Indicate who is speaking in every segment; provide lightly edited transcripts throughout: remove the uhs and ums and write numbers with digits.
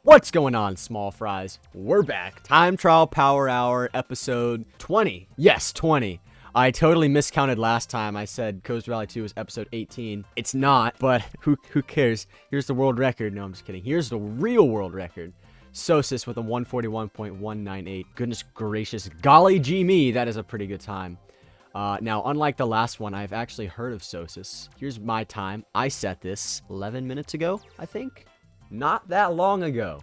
Speaker 1: What's going on, small fries? We're back. Time Trial Power Hour, episode 20. Yes, 20. I totally miscounted last time. I said Coast Rally 2 was episode 18. It's not, but who cares? Here's the world record. No, I'm just kidding. Here's the real world record. Sosis with a 141.198. Goodness gracious. Golly gee me, that is a pretty good time. Now, unlike the last one, I've actually heard of Sosis. Here's my time. I set this 11 minutes ago, I think. Not that long ago.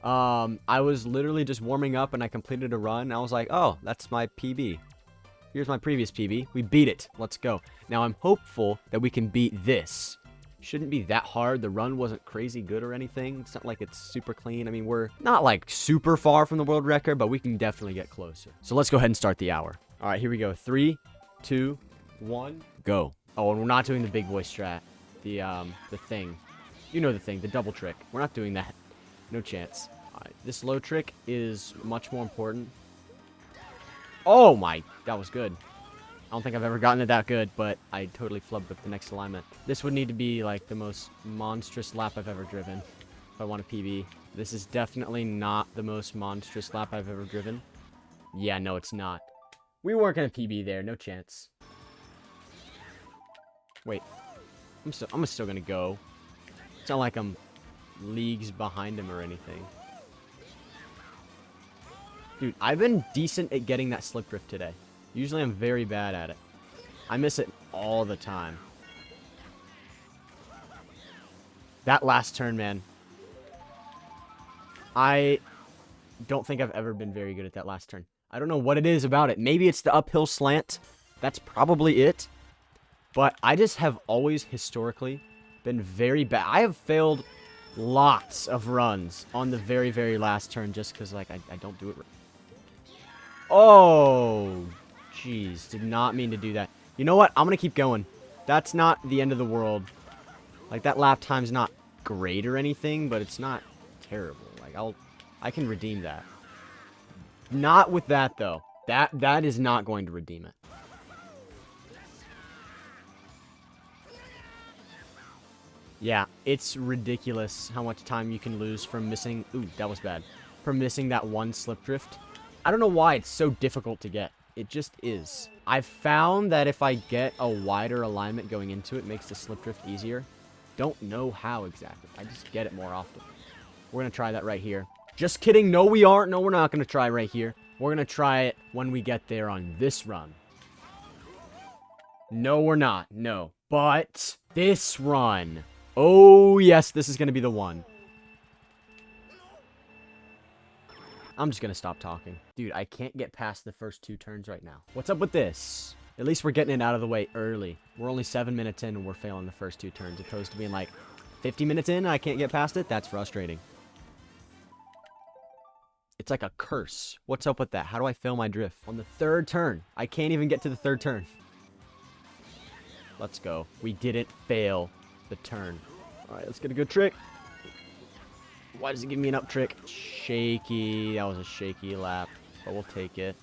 Speaker 1: I was literally just warming up and I completed a run. I was like, oh, that's my PB. Here's my previous PB. We beat it. Let's go. Now, I'm hopeful that we can beat this. Shouldn't be that hard. The run wasn't crazy good or anything. It's not like it's super clean. I mean, we're not like super far from the world record, but we can definitely get closer. So let's go ahead and start the hour. All right, here we go. 3, 2, 1, go. Oh, and we're not doing the big boy strat. The thing. You know the thing, the double trick. We're not doing that. No chance. All right, this low trick is much more important. Oh my, that was good. I don't think I've ever gotten it that good, but I totally flubbed with the next alignment. This would need to be like the most monstrous lap I've ever driven if I want a PB. This is definitely not the most monstrous lap I've ever driven. Yeah, no, it's not. We weren't gonna PB there, no chance. Wait, I'm still gonna go. It's not like I'm leagues behind him or anything. Dude, I've been decent at getting that slip drift today. Usually I'm very bad at it. I miss it all the time. That last turn, man. I don't think I've ever been very good at that last turn. I don't know what it is about it. Maybe it's the uphill slant. That's probably it. But I just have always historically been very bad. I have failed lots of runs on the very, very last turn just because, like, I don't do it right. Oh, jeez. Did not mean to do that. You know what? I'm going to keep going. That's not the end of the world. Like, that lap time's not great or anything, but it's not terrible. Like, I can redeem that. Not with that, though. That is not going to redeem it. Yeah, it's ridiculous how much time you can lose from missing... Ooh, that was bad. From missing that one slip drift. I don't know why it's so difficult to get. It just is. I've found that if I get a wider alignment going into it, it makes the slip drift easier. Don't know how exactly. I just get it more often. We're going to try that right here. Just kidding. No, we aren't. No, we're not going to try right here. We're going to try it when we get there on this run. No, we're not. No. But this run... Oh, yes, this is going to be the one. I'm just going to stop talking. Dude, I can't get past the first 2 turns right now. What's up with this? At least we're getting it out of the way early. We're only 7 minutes in and we're failing the first 2 turns. Opposed to being like 50 minutes in and I can't get past it. That's frustrating. It's like a curse. What's up with that? How do I fail my drift? On the 3rd turn. I can't even get to the 3rd turn. Let's go. We didn't fail the turn. All right, let's get a good trick. Why does it give me an up trick? Shaky. That was a shaky lap, but we'll take it.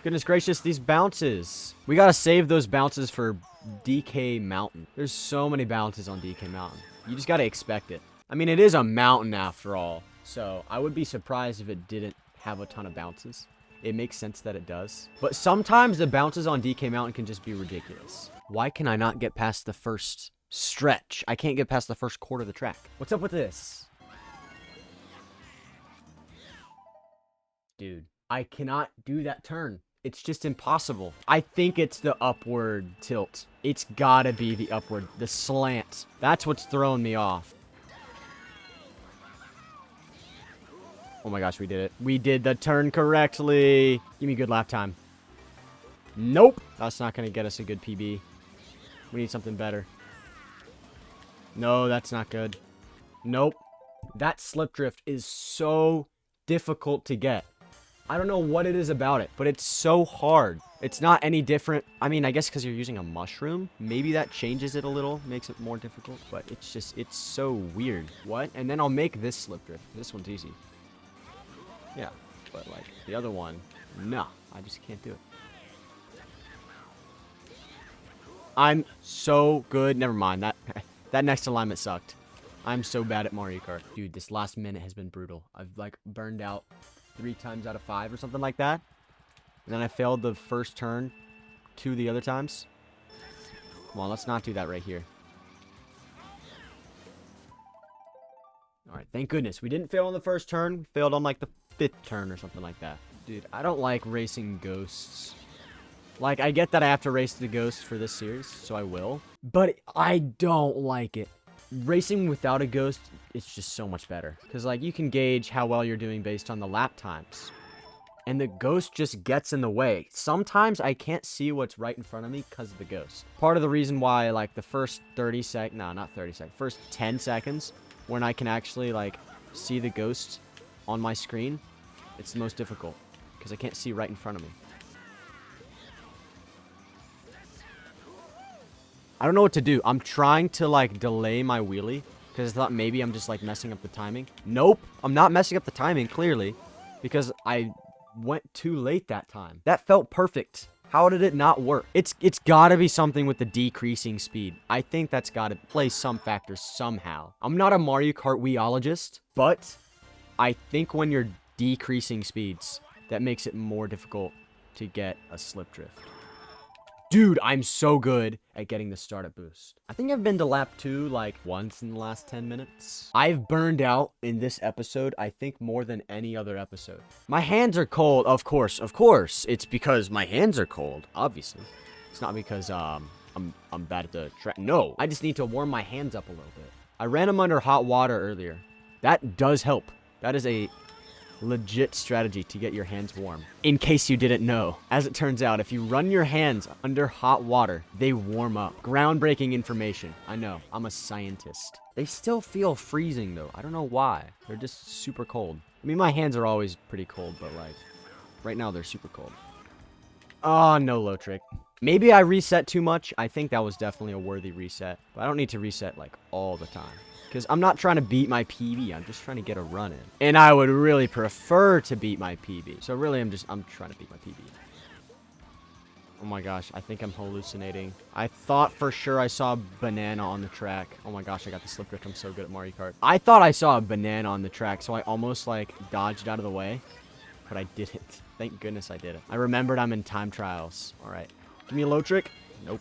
Speaker 1: Goodness gracious, these bounces. We got to save those bounces for DK Mountain. There's so many bounces on DK Mountain. You just got to expect it. I mean, it is a mountain after all, so I would be surprised if it didn't have a ton of bounces. It makes sense that it does. But sometimes the bounces on DK Mountain can just be ridiculous. Why can I not get past the first stretch? I can't get past the first quarter of the track. What's up with this? Dude, I cannot do that turn. It's just impossible. I think it's the upward tilt. It's gotta be the upward, the slant. That's what's throwing me off. Oh my gosh, we did it. We did the turn correctly. Give me a good lap time. Nope. That's not gonna get us a good PB. We need something better. No, that's not good. Nope. That slip drift is so difficult to get. I don't know what it is about it, but it's so hard. It's not any different. I mean, I guess because you're using a mushroom, maybe that changes it a little, makes it more difficult, but it's just, it's so weird. What? And then I'll make this slip drift. This one's easy. Yeah, but like the other one, nah, I just can't do it. I'm so good. Never mind. That next alignment sucked. I'm so bad at Mario Kart. Dude, this last minute has been brutal. I've, like, burned out 3 times out of 5 or something like that. And then I failed the first turn 2 the other times. Come on, let's not do that right here. Alright, thank goodness. We didn't fail on the first turn. We failed on, like, the 5th turn or something like that. Dude, I don't like racing ghosts. Like, I get that I have to race the ghost for this series, so I will. But I don't like it. Racing without a ghost, it's just so much better. Because, like, you can gauge how well you're doing based on the lap times. And the ghost just gets in the way. Sometimes I can't see what's right in front of me because of the ghost. Part of the reason why, like, the first 30 seconds... No, not 30 seconds. First 10 seconds, when I can actually, like, see the ghost on my screen, it's the most difficult. Because I can't see right in front of me. I don't know what to do. I'm trying to, like, delay my wheelie. Because I thought maybe I'm just, like, messing up the timing. Nope. I'm not messing up the timing, clearly. Because I went too late that time. That felt perfect. How did it not work? It's gotta be something with the decreasing speed. I think that's gotta play some factor somehow. I'm not a Mario Kart weologist, but I think when you're decreasing speeds, that makes it more difficult to get a slip drift. Dude, I'm so good at getting the startup boost. I think I've been to lap 2 like once in the last 10 minutes. I've burned out in this episode, I think, more than any other episode. My hands are cold, of course. It's because my hands are cold, obviously. It's not because I'm bad at the track. No, I just need to warm my hands up a little bit. I ran them under hot water earlier. That does help. That is a legit strategy to get your hands warm. In case you didn't know. As it turns out, if you run your hands under hot water, they warm up. Groundbreaking information. I know. I'm a scientist. They still feel freezing, though. I don't know why. They're just super cold. I mean, my hands are always pretty cold, but, like, right now they're super cold. Oh, no low trick. Maybe I reset too much. I think that was definitely a worthy reset. But I don't need to reset, like, all the time. Because I'm not trying to beat my PB. I'm just trying to get a run in. And I would really prefer to beat my PB. So really, I'm trying to beat my PB. Oh my gosh, I think I'm hallucinating. I thought for sure I saw a banana on the track. Oh my gosh, I got the slip drift. I'm so good at Mario Kart. I thought I saw a banana on the track, so I almost, like, dodged out of the way. But I didn't. Thank goodness I did it. I remembered I'm in time trials. All right. Give me a low trick. Nope.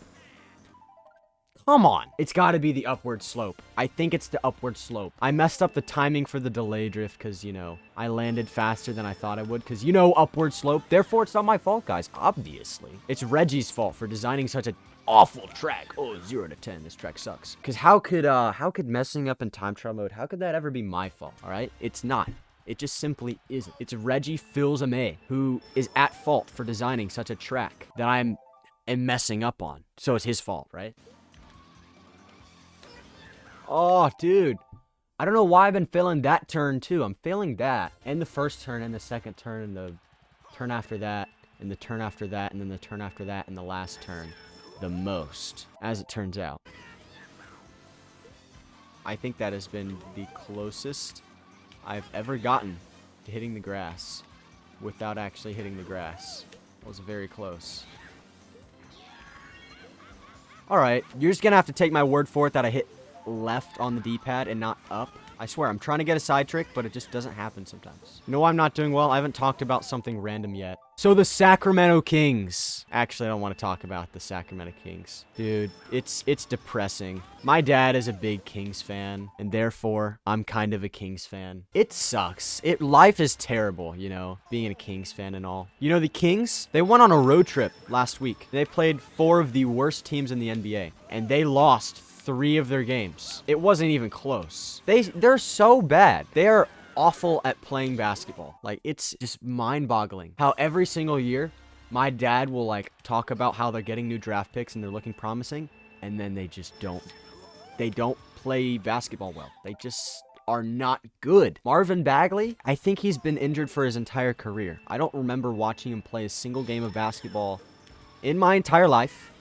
Speaker 1: Come on. It's got to be the upward slope. I think it's the upward slope. I messed up the timing for the delay drift because, you know, I landed faster than I thought I would because, you know, upward slope. Therefore, it's not my fault, guys. Obviously. It's Reggie's fault for designing such an awful track. Oh, 0 to 10. This track sucks. Because how could messing up in time trial mode, how could that ever be my fault? All right? It's not. It just simply isn't. It's Reggie Fils-Aimé who is at fault for designing such a track that I'm messing up on. So it's his fault, right? Oh, dude. I don't know why I've been failing that turn, too. I'm failing that. And the first turn, and the second turn, and the turn after that, and the turn after that, and then the turn after that, and the last turn. The most, as it turns out. I think that has been the closest I've ever gotten to hitting the grass without actually hitting the grass. It was very close. Alright, you're just gonna have to take my word for it that I hit left on the D-pad and not up. I swear, I'm trying to get a side trick, but it just doesn't happen sometimes. You know why I'm not doing well? I haven't talked about something random yet. So the Sacramento Kings. Actually, I don't want to talk about the Sacramento Kings. Dude, it's depressing. My dad is a big Kings fan, and therefore, I'm kind of a Kings fan. It sucks. Life is terrible, you know, being a Kings fan and all. You know, the Kings, they went on a road trip last week. They played 4 of the worst teams in the NBA, and they lost 3 of their games. It wasn't even close. They're so bad. They are awful at playing basketball. Like, it's just mind-boggling how every single year my dad will, like, talk about how they're getting new draft picks and they're looking promising, and then they just don't play basketball well. They just are not good. Marvin Bagley, I think he's been injured for his entire career. I don't remember watching him play a single game of basketball in my entire life,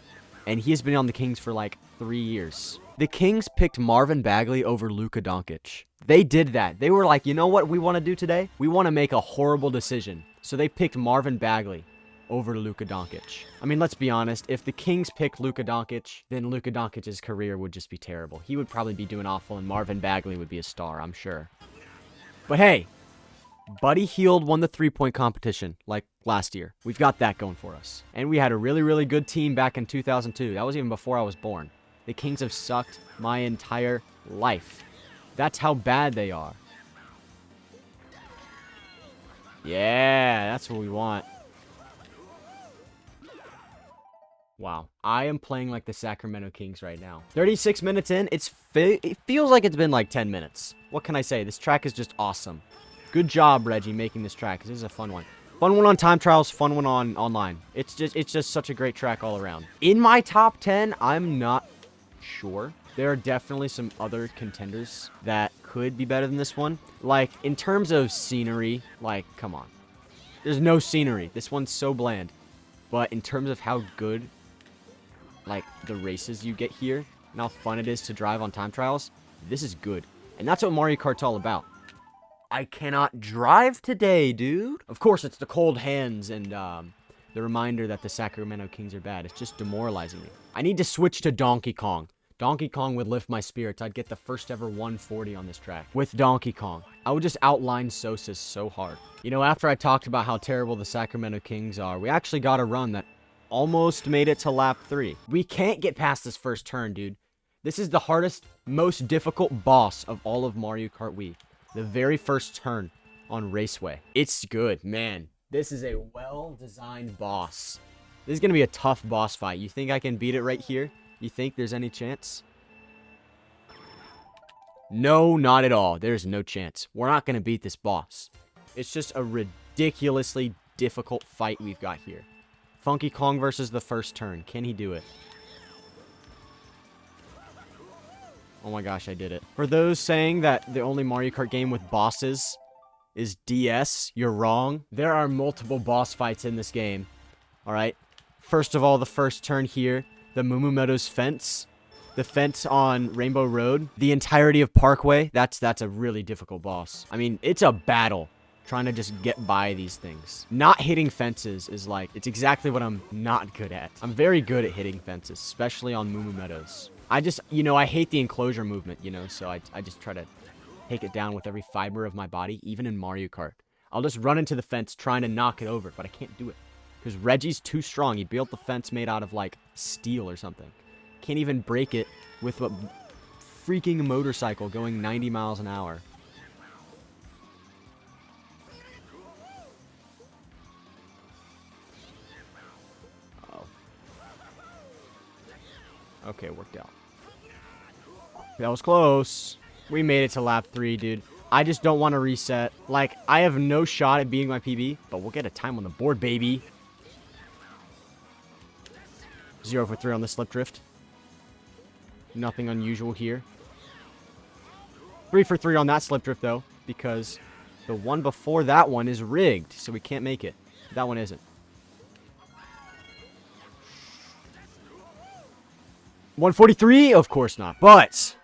Speaker 1: and he has been on the Kings for like 3 years. The Kings picked Marvin Bagley over Luka Doncic. They did that. They were like, you know what we want to do today? We want to make a horrible decision. So they picked Marvin Bagley over Luka Doncic. I mean, let's be honest. If the Kings picked Luka Doncic, then Luka Doncic's career would just be terrible. He would probably be doing awful, and Marvin Bagley would be a star, I'm sure. But hey, Buddy Hield won the three-point competition like last year. We've got that going for us. And we had a really, really good team back in 2002. That was even before I was born. The Kings have sucked my entire life. That's how bad they are. Yeah, that's what we want. Wow. I am playing like the Sacramento Kings right now. 36 minutes in. It feels like it's been like 10 minutes. What can I say? This track is just awesome. Good job, Reggie, making this track. This is a fun one. Fun one on time trials, fun one on online. It's just such a great track all around. In my top 10, I'm not sure. There are definitely some other contenders that could be better than this one. Like, in terms of scenery, like, come on. There's no scenery. This one's so bland. But in terms of how good, like, the races you get here, and how fun it is to drive on time trials, this is good. And that's what Mario Kart's all about. I cannot drive today, dude. Of course, it's the cold hands and the reminder that the Sacramento Kings are bad. It's just demoralizing me. I need to switch to Donkey Kong. Donkey Kong would lift my spirits. I'd get the first ever 140 on this track. With Donkey Kong, I would just outline Sosis so hard. You know, after I talked about how terrible the Sacramento Kings are, we actually got a run that almost made it to lap 3. We can't get past this first turn, dude. This is the hardest, most difficult boss of all of Mario Kart Wii. The very first turn on Raceway. It's good, man. This is a well-designed boss. This is going to be a tough boss fight. You think I can beat it right here? You think there's any chance? No, not at all. There's no chance. We're not going to beat this boss. It's just a ridiculously difficult fight we've got here. Funky Kong versus the first turn. Can he do it? Oh my gosh, I did it. For those saying that the only Mario Kart game with bosses is DS, you're wrong. There are multiple boss fights in this game. Alright? First of all, the first turn here. The Moo Moo Meadows fence. The fence on Rainbow Road. The entirety of Parkway. That's a really difficult boss. I mean, it's a battle trying to just get by these things. Not hitting fences is like, it's exactly what I'm not good at. I'm very good at hitting fences, especially on Moo Moo Meadows. I just, you know, I hate the enclosure movement, you know, so I just try to take it down with every fiber of my body, even in Mario Kart. I'll just run into the fence trying to knock it over, but I can't do it. Because Reggie's too strong. He built the fence made out of, like, steel or something. Can't even break it with a freaking motorcycle going 90 miles an hour. Oh. Okay, worked out. That was close. We made it to lap 3, dude. I just don't want to reset. Like, I have no shot at beating my PB, but we'll get a time on the board, baby. 0 for 3 on the slip drift. Nothing unusual here. 3 for 3 on that slip drift, though, because the one before that one is rigged, so we can't make it. That one isn't. 143? Of course not, but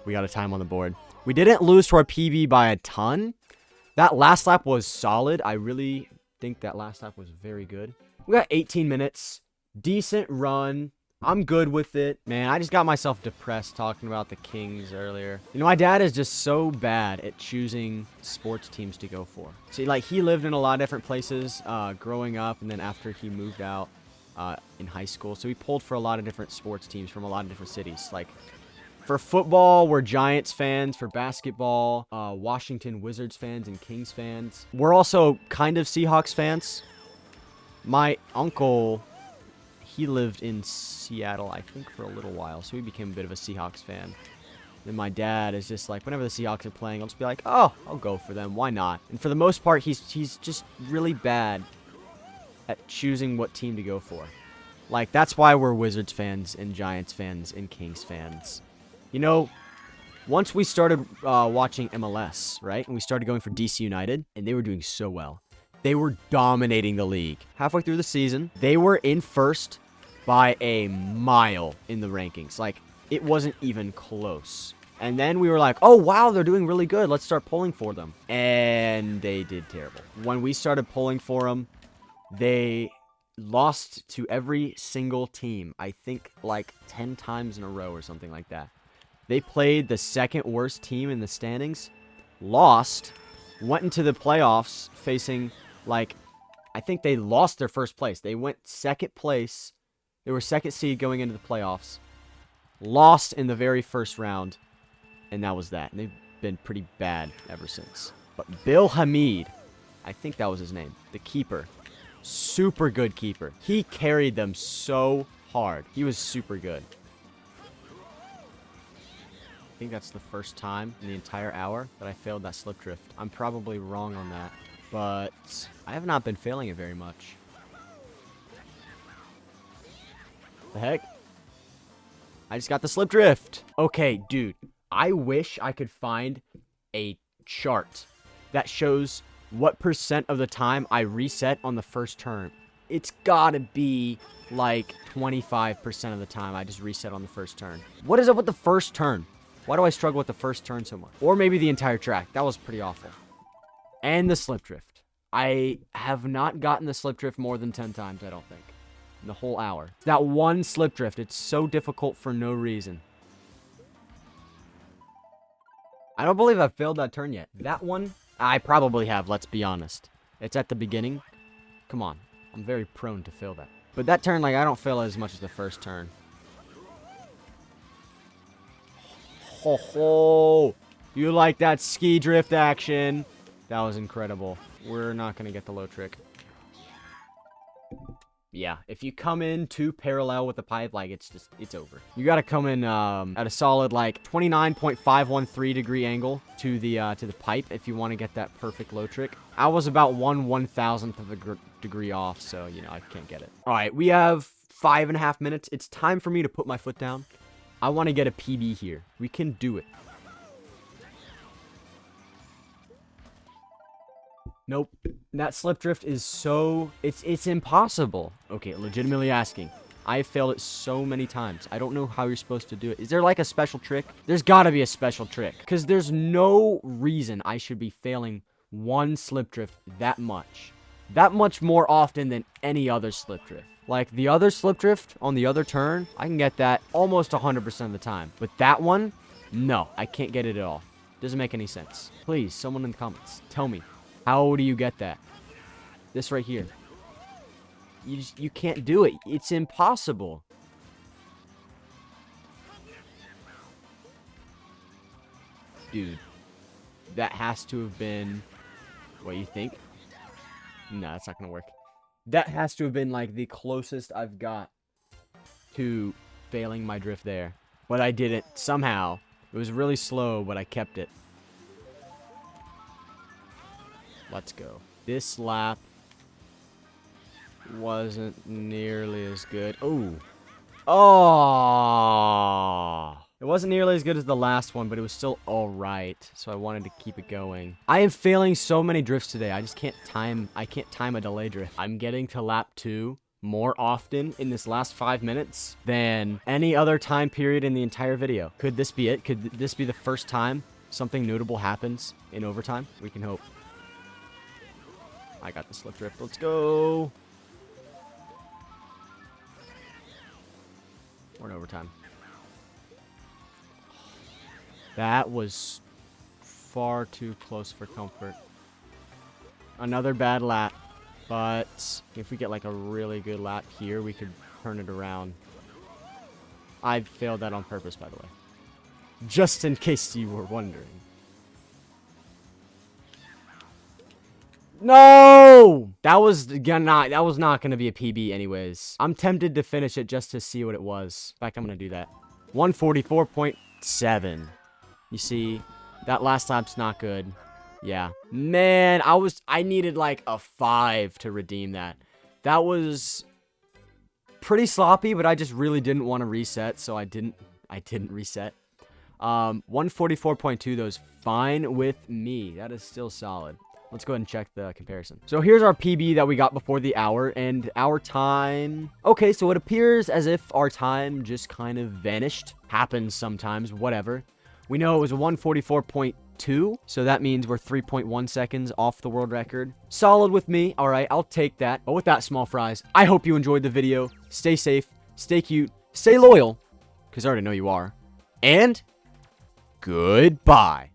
Speaker 1: we got a time on the board. We didn't lose to our PB by a ton. That last lap was solid. I really think that last lap was very good. We got 18 minutes. Decent run. I'm good with it. Man, I just got myself depressed talking about the Kings earlier. You know, my dad is just so bad at choosing sports teams to go for. See, like, he lived in a lot of different places growing up, and then after he moved out in high school. So he pulled for a lot of different sports teams from a lot of different cities. Like, for football, we're Giants fans. For basketball, Washington Wizards fans and Kings fans. We're also kind of Seahawks fans. My uncle, he lived in Seattle, I think, for a little while. So he became a bit of a Seahawks fan. Then my dad is just like, whenever the Seahawks are playing, I'll just be like, oh, I'll go for them. Why not? And for the most part, he's just really bad at choosing what team to go for. Like, that's why we're Wizards fans and Giants fans and Kings fans. You know, once we started watching MLS, right? And we started going for DC United, and they were doing so well. They were dominating the league. Halfway through the season, they were in first by a mile in the rankings. Like, it wasn't even close. And then we were like, oh, wow, they're doing really good. Let's start pulling for them. And they did terrible. When we started pulling for them, They lost to every single team, I think like 10 times in a row or something like that. They played the second worst team in the standings, lost, went into the playoffs facing, like, I think they lost their first place. They went second place. They were second seed going into the playoffs. Lost in the very first round. And that was that. And they've been pretty bad ever since. But Bill Hamid, I think that was his name, the keeper. Super good keeper. He carried them so hard. He was super good. I think that's the first time in the entire hour that I failed that slip drift. I'm probably wrong on that, but I have not been failing it very much. The heck? I just got the slip drift. Okay, dude. I wish I could find a chart that shows what percent of the time I reset on the first turn. It's gotta be like 25% of the time I just reset on the first turn. What is up with the first turn? Why do I struggle with the first turn so much? Or maybe the entire track. That was pretty awful. And the slip drift. I have not gotten the slip drift more than 10 times, I don't think. In the whole hour. That one slip drift, it's so difficult for no reason. I don't believe I've failed that turn yet. That one, I probably have, let's be honest. It's at the beginning. Come on. I'm very prone to fail that. But that turn, like, I don't fail as much as the first turn. Ho ho! You like that ski drift action? That was incredible. We're not going to get the low trick. Yeah, if you come in too parallel with the pipe, like, it's over. You got to come in at a solid, like, 29.513 degree angle to the pipe if you want to get that perfect low trick. I was about 1/1000th of a degree off, so, you know, I can't get it. All right, we have 5.5 minutes. It's time for me to put my foot down. I want to get a PB here. We can do it. Nope. That slip drift is so... It's impossible. Okay, legitimately asking. I have failed it so many times. I don't know how you're supposed to do it. Is there like a special trick? There's got to be a special trick. Because there's no reason I should be failing one slip drift that much. That much more often than any other slip drift. Like, the other slip drift on the other turn, I can get that almost 100% of the time. But that one, no, I can't get it at all. Doesn't make any sense. Please, someone in the comments, tell me, how do you get that? This right here. You can't do it. It's impossible. Dude, that has to have been... What, you think? No, that's not going to work. That has to have been, like, the closest I've got to failing my drift there. But I didn't. Somehow. It was really slow, but I kept it. Let's go. This lap wasn't nearly as good. Oh. Oh. It wasn't nearly as good as the last one, but it was still alright. So I wanted to keep it going. I am failing so many drifts today. I just can't time... I can't time a delay drift. I'm getting to lap 2 more often in this last 5 minutes than any other time period in the entire video. Could this be it? Could this be the first time something notable happens in overtime? We can hope. I got the slip drift. Let's go. We're in overtime. That was far too close for comfort. Another bad lap. But if we get like a really good lap here, we could turn it around. I failed that on purpose, by the way. Just in case you were wondering. No! That was not going to be a PB anyways. I'm tempted to finish it just to see what it was. In fact, I'm going to do that. 144.7. You see, that last lap's not good. Yeah. Man, I needed like a 5 to redeem that. That was pretty sloppy, but I just really didn't want to reset, so I didn't reset. 144.2 though is fine with me. That is still solid. Let's go ahead and check the comparison. So here's our PB that we got before the hour, and our time... Okay, so it appears as if our time just kind of vanished. Happens sometimes, whatever. We know it was a 144.2, so that means we're 3.1 seconds off the world record. Solid with me. All right, I'll take that. But with that, small fries, I hope you enjoyed the video. Stay safe, stay cute, stay loyal, because I already know you are. And goodbye.